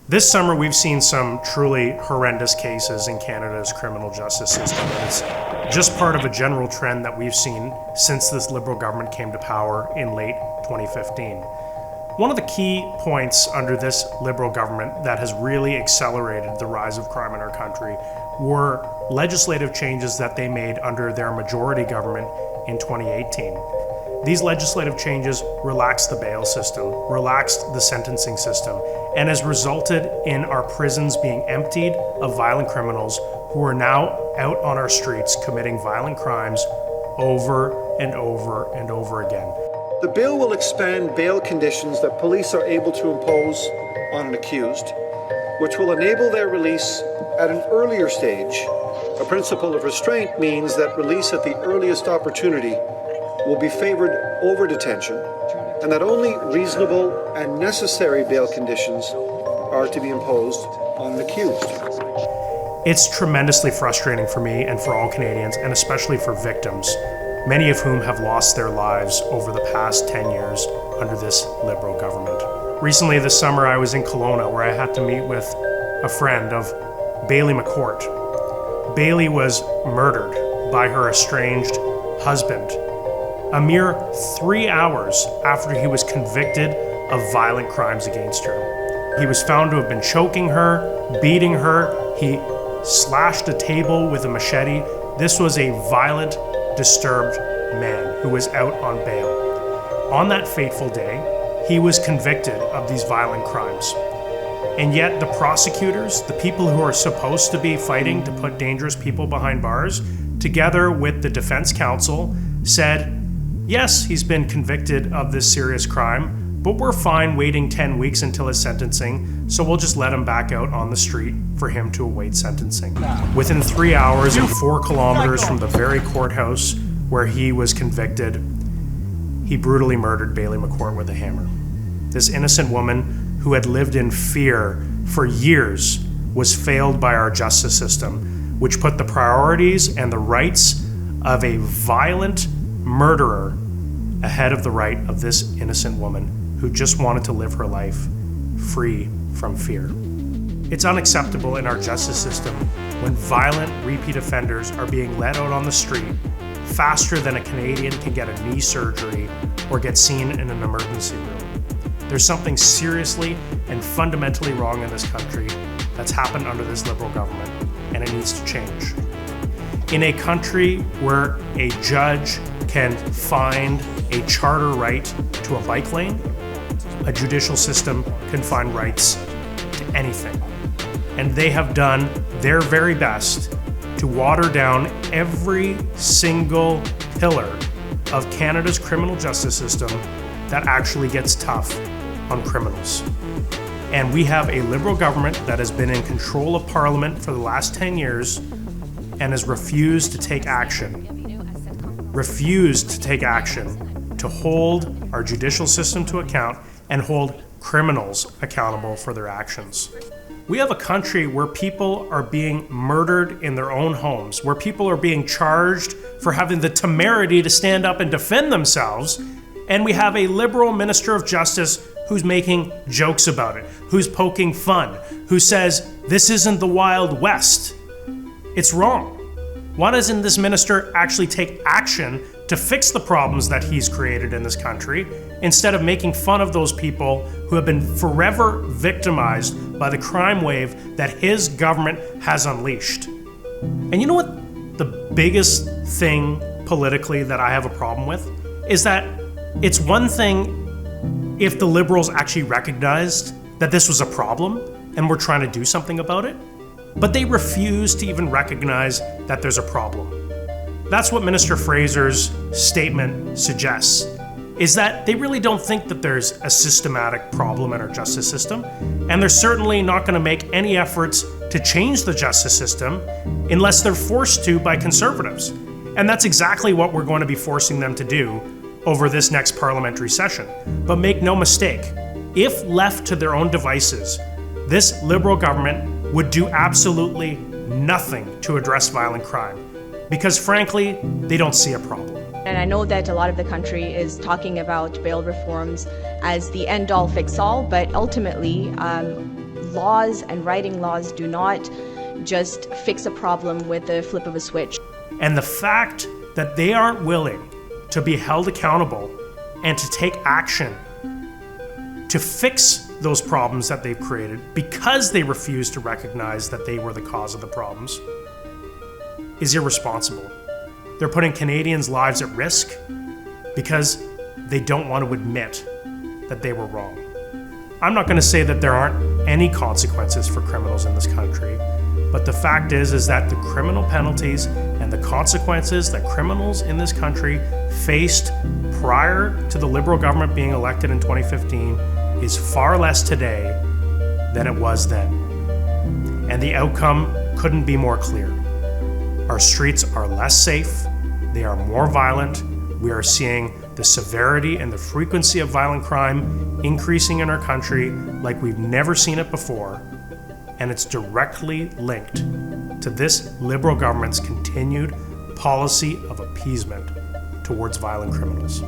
This summer, we've seen some truly horrendous cases in Canada's criminal justice system. It's just part of a general trend that we've seen since this Liberal government came to power in late 2015. One of the key points under this Liberal government that has really accelerated the rise of crime in our country were legislative changes that they made under their majority government in 2018. These legislative changes relaxed the bail system, relaxed the sentencing system, and has resulted in our prisons being emptied of violent criminals who are now out on our streets committing violent crimes over and over and over again. The bill will expand bail conditions that police are able to impose on an accused, which will enable their release at an earlier stage. A principle of restraint means that release at the earliest opportunity will be favored over detention, and that only reasonable and necessary bail conditions are to be imposed on an accused. It's tremendously frustrating for me and for all Canadians, and especially for victims, many of whom have lost their lives over the past 10 years under this Liberal government. Recently this summer, I was in Kelowna, where I had to meet with a friend of Bailey McCourt. Bailey was murdered by her estranged husband a mere 3 hours after he was convicted of violent crimes against her. He was found to have been choking her, beating her. He slashed a table with a machete. This was a violent, disturbed man who was out on bail. On that fateful day, he was convicted of these violent crimes. And yet the prosecutors, the people who are supposed to be fighting to put dangerous people behind bars, together with the defense counsel, said, yes, he's been convicted of this serious crime, but we're fine waiting 10 weeks until his sentencing, so we'll just let him back out on the street for him to await sentencing. Within 3 hours and 4 kilometers from the very courthouse where he was convicted, he brutally murdered Bailey McCourt with a hammer. This innocent woman who had lived in fear for years was failed by our justice system, which put the priorities and the rights of a violent murderer ahead of the right of this innocent woman who just wanted to live her life free from fear. It's unacceptable in our justice system when violent repeat offenders are being let out on the street faster than a Canadian can get a knee surgery or get seen in an emergency room. There's something seriously and fundamentally wrong in this country that's happened under this Liberal government, and it needs to change. In a country where a judge can find a charter right to a bike lane, a judicial system can find rights to anything. And they have done their very best to water down every single pillar of Canada's criminal justice system that actually gets tough on criminals. And we have a Liberal government that has been in control of Parliament for the last 10 years and has refused to take action to hold our judicial system to account and hold criminals accountable for their actions. We have a country where people are being murdered in their own homes, where people are being charged for having the temerity to stand up and defend themselves, and we have a Liberal Minister of Justice who's making jokes about it, who's poking fun, who says, this isn't the Wild West. It's wrong. Why doesn't this minister actually take action to fix the problems that he's created in this country, instead of making fun of those people who have been forever victimized by the crime wave that his government has unleashed? And you know what the biggest thing politically that I have a problem with is that it's one thing if the Liberals actually recognized that this was a problem and were trying to do something about it, but they refuse to even recognize that there's a problem. That's what Minister Fraser's statement suggests, is that they really don't think that there's a systematic problem in our justice system, and they're certainly not going to make any efforts to change the justice system unless they're forced to by Conservatives. And that's exactly what we're going to be forcing them to do over this next parliamentary session. But make no mistake, if left to their own devices, this Liberal government would do absolutely nothing to address violent crime, because frankly, they don't see a problem. And I know that a lot of the country is talking about bail reforms as the end-all, fix-all, but ultimately, laws and writing laws do not just fix a problem with the flip of a switch. And the fact that they aren't willing to be held accountable and to take action to fix those problems that they've created because they refuse to recognize that they were the cause of the problems is irresponsible. They're putting Canadians' lives at risk because they don't want to admit that they were wrong. I'm not going to say that there aren't any consequences for criminals in this country, but the fact is that the criminal penalties and the consequences that criminals in this country faced prior to the Liberal government being elected in 2015 is far less today than it was then. And the outcome couldn't be more clear. Our streets are less safe, they are more violent, we are seeing the severity and the frequency of violent crime increasing in our country like we've never seen it before, and it's directly linked to this Liberal government's continued policy of appeasement towards violent criminals.